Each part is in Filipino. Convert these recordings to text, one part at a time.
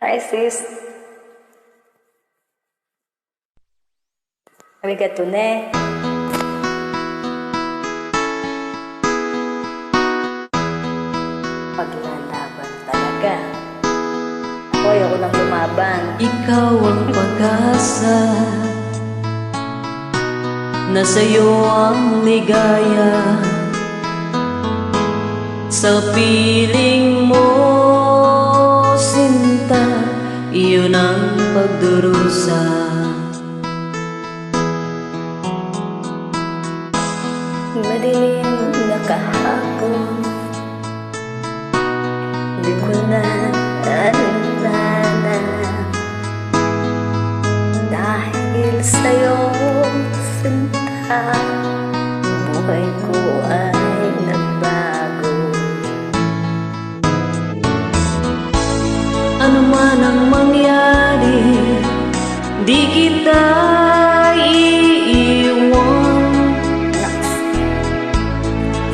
Hi, sis. Arigato ne. Paglalaban talaga. Ako, ayoko nang lumaban. Ikaw ang pag-asa, na sa'yo ang ligaya. Sa piling mo, sinta, iyon ang pagdurusa. Madilim na kahapon, di ko na alala. Dahil sa'yo, sinta, buhay ko ay nagbago. Ano man ang mangyari, di kita iiwan.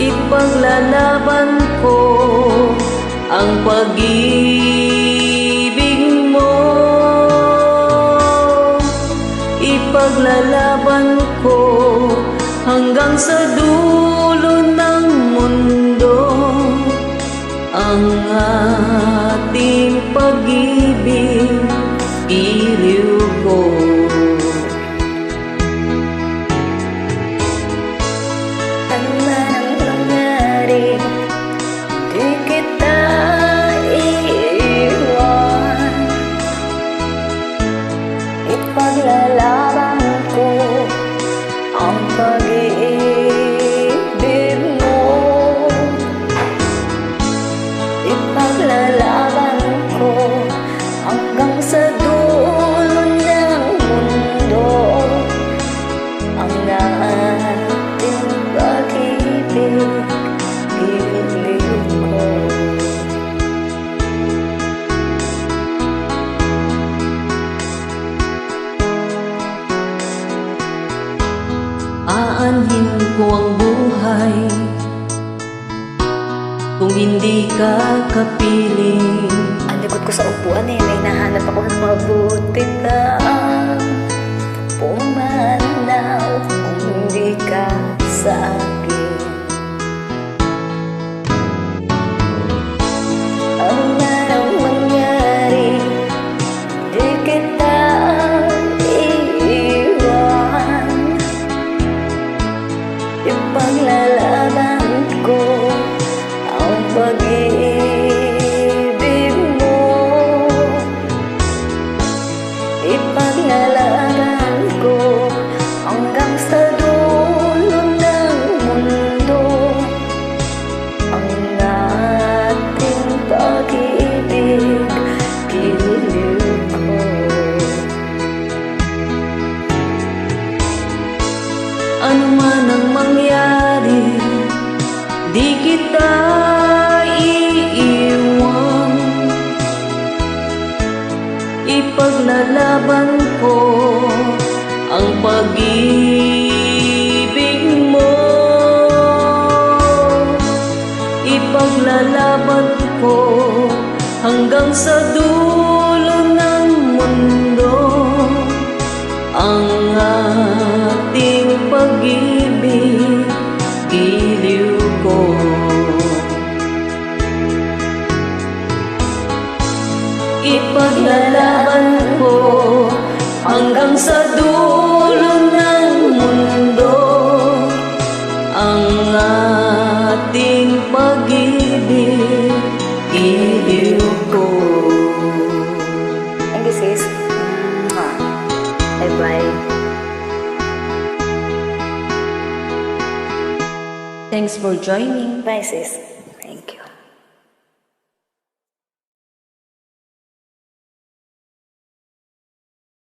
Ipaglalaban ko ang pag-ibig mo. Ipaglalaban ko hanggang sa dulo ng mundo ang ating pag-ibig, iliw ko. Ano man ang mangyari, di kita iiwan. Ipaglalaban ko ang pag-ibig mo. Ipaglalaban ko hanggang sa dulo ng mundo ang ating pag-ibig, iliw ko. Aanhin ko ang buhay kung hindi ka kapiling. Ang likod ko sa upuan may nahanap ako ng mabuti kang pumanaw kung hindi ka sa akin. Ano man ang mangyari, di kita iiwan. Ipaglalaban ko ang pag-ibig mo. Ipaglalaban ko hanggang sa dulo ng mundo ang ating pag-ibig, iliw ko. Ano man ang mangyari, di kita iiwan. Ipaglalaban ko ang pag-ibig mo. Ipaglalaban ko hanggang sa dulo ng mundo ang ating pag-ibig, iliw ko. Ipaglalaban ko hanggang sa dulo ng mundo ang ating pag-ibig, iliw ko. Thank you, sis. Bye-bye. Thanks for joining. Bye, sis. Thank you.